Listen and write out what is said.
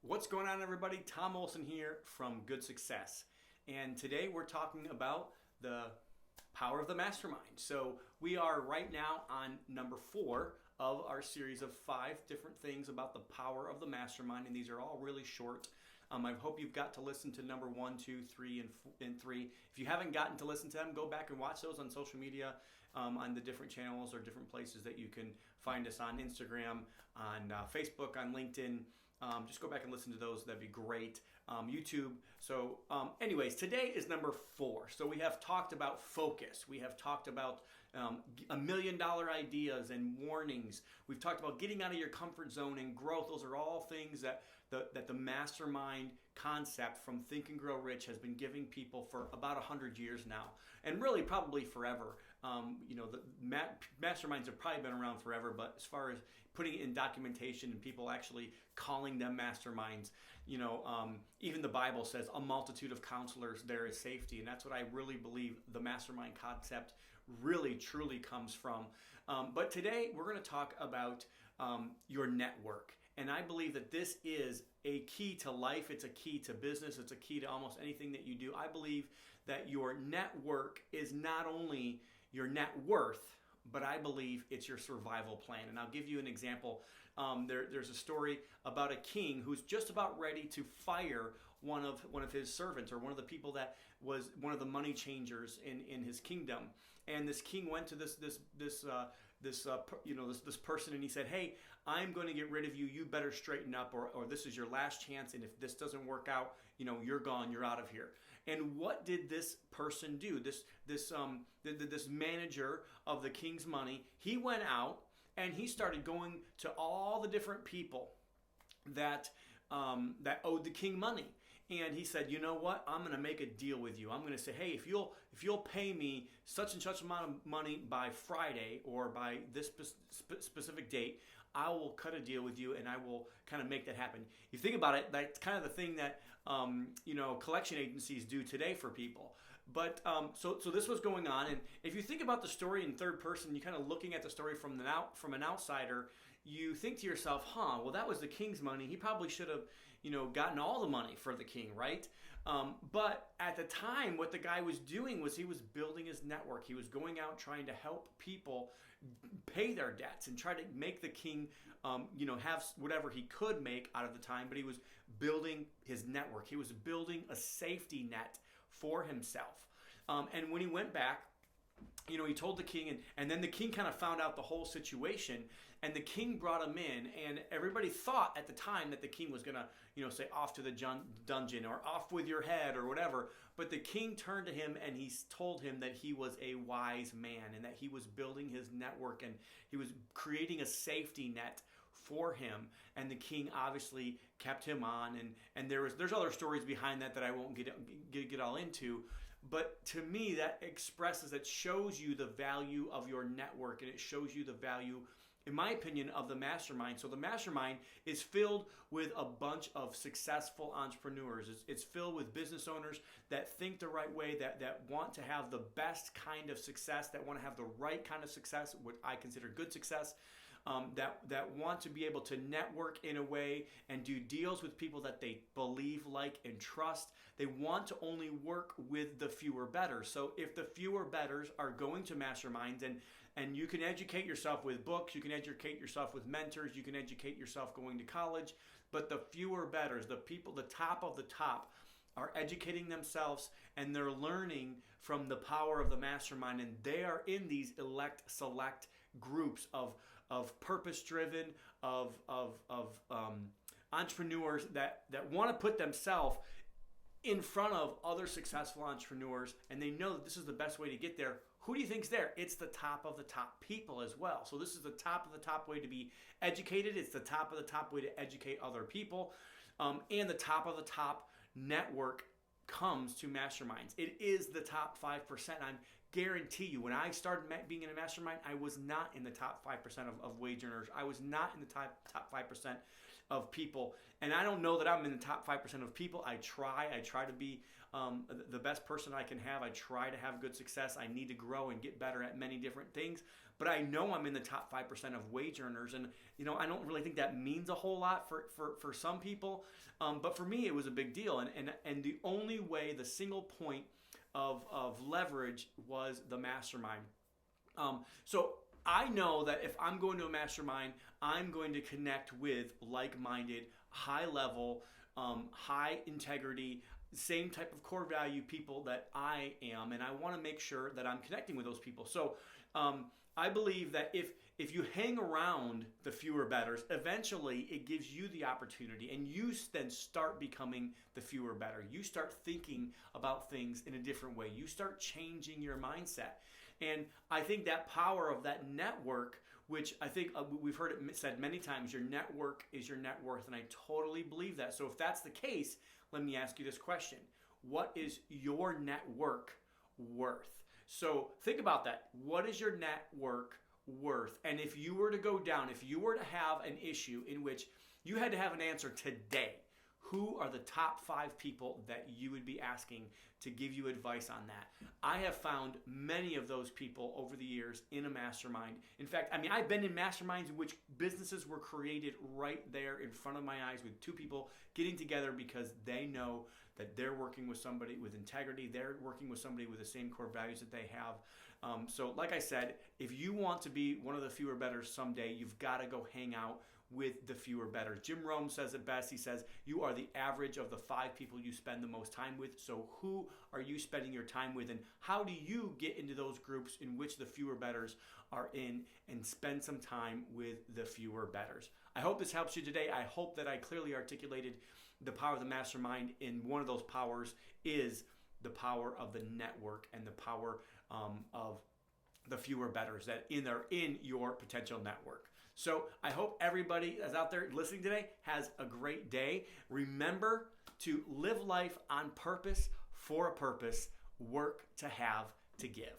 What's going on, everybody? Tom Olson here from Good Success. And today we're talking about the power of the mastermind. So we are right now on number 4 of our series of 5 different things about the power of the mastermind. And these are all really short. I hope you've got to listen to number 1, 2, 3, and 3. If you haven't gotten to listen to them, go back and watch those on social media, on the different channels or different places that you can find us on Instagram, on Facebook, on LinkedIn. Just go back and listen to those. That'd be great. YouTube. So anyways, today is number 4. So we have talked about focus. We have talked about $1 million ideas and warnings. We've talked about getting out of your comfort zone and growth. Those are all things that the mastermind concept from Think and Grow Rich has been giving people for about 100 years now, and really probably forever. The masterminds have probably been around forever, but as far as putting it in documentation and people actually calling them masterminds, even the Bible says a multitude of counselors there is safety, and that's what I really believe the mastermind concept really truly comes from. But today we're going to talk about your network. And I believe that this is a key to life. It's a key to business. It's a key to almost anything that you do. I believe that your network is not only your net worth, but I believe it's your survival plan. And I'll give you an example. There's a story about a king who's just about ready to fire one of his servants, or one of the people that was one of the money changers in his kingdom. And this king went to this person, and he said, "Hey, I'm going to get rid of you. You better straighten up, or this is your last chance. And if this doesn't work out, you're gone. You're out of here." And what did this person do? This manager of the king's money, he went out and he started going to all the different people that owed the king money. And he said, "You know what? I'm going to make a deal with you. I'm going to say, hey, if you'll pay me such and such amount of money by Friday or by this specific date, I will cut a deal with you and I will kind of make that happen." You think about it, that's kind of the thing that collection agencies do today for people. But so this was going on, and if you think about the story in third person, you kind of looking at the story from an outsider, you think to yourself, well, that was the king's money. He probably should have, gotten all the money for the king, right? But at the time, what the guy was doing was he was building his network. He was going out trying to help people pay their debts and try to make the king, have whatever he could make out of the time. But he was building his network. He was building a safety net for himself. And when he went back, he told the king, and then the king kind of found out the whole situation, and the king brought him in, and everybody thought at the time that the king was going to, say off to the dungeon or off with your head or whatever. But the king turned to him and he told him that he was a wise man and that he was building his network and he was creating a safety net for him. And the king obviously kept him on, and there's other stories behind that I won't get all into. But to me, that shows you the value of your network, and it shows you the value, in my opinion, of the mastermind. So the mastermind is filled with a bunch of successful entrepreneurs. It's filled with business owners that think the right way, that want to have the best kind of success, that want to have the right kind of success, what I consider good success, that want to be able to network in a way and do deals with people that they believe, like, and trust. They want to only work with the fewer betters. So if the fewer betters are going to masterminds, and you can educate yourself with books, you can educate yourself with mentors, you can educate yourself going to college, but the fewer betters, the people, the top of the top, are educating themselves and they're learning from the power of the mastermind, and they are in these select groups of purpose-driven, of entrepreneurs that want to put themselves in front of other successful entrepreneurs, and they know that this is the best way to get there. Who do you think's there? It's the top of the top people as well. So this is the top of the top way to be educated. It's the top of the top way to educate other people. And the top of the top network comes to masterminds. It is the top 5%. I'm guarantee you, when I started being in a mastermind, I was not in the top 5% of wage earners. I was not in the top 5% of people. And I don't know that I'm in the top 5% of people. I try to be the best person I can have. I try to have good success. I need to grow and get better at many different things. But I know I'm in the top 5% of wage earners. And, I don't really think that means a whole lot for some people. But for me, it was a big deal. And the only way, the single point of leverage was the mastermind. So I know that if I'm going to a mastermind, I'm going to connect with like-minded, high-level, high integrity, same type of core value people that I am, and I want to make sure that I'm connecting with those people. So I believe that if you hang around the fewer betters, eventually it gives you the opportunity, and you then start becoming the fewer better. You start thinking about things in a different way. You start changing your mindset. And I think that power of that network, which I think we've heard it said many times, your network is your net worth, and I totally believe that. So if that's the case, let me ask you this question. What is your network worth? So think about that. What is your network worth? And if you were to go down, if you were to have an issue in which you had to have an answer today, who are the top 5 people that you would be asking to give you advice on that? I have found many of those people over the years in a mastermind. In fact, I've been in masterminds in which businesses were created right there in front of my eyes with 2 people getting together because they know that they're working with somebody with integrity. They're working with somebody with the same core values that they have. So like I said, if you want to be one of the fewer betters someday, you've got to go hang out with the fewer betters. Jim Rohn says it best. He says, you are the average of the 5 people you spend the most time with. So who are you spending your time with, and how do you get into those groups in which the fewer betters are in and spend some time with the fewer betters? I hope this helps you today. I hope that I clearly articulated the power of the mastermind, and one of those powers is the power of the network and the power of the fewer betters that are in your potential network. So I hope everybody that's out there listening today has a great day. Remember to live life on purpose, for a purpose, work to have to give.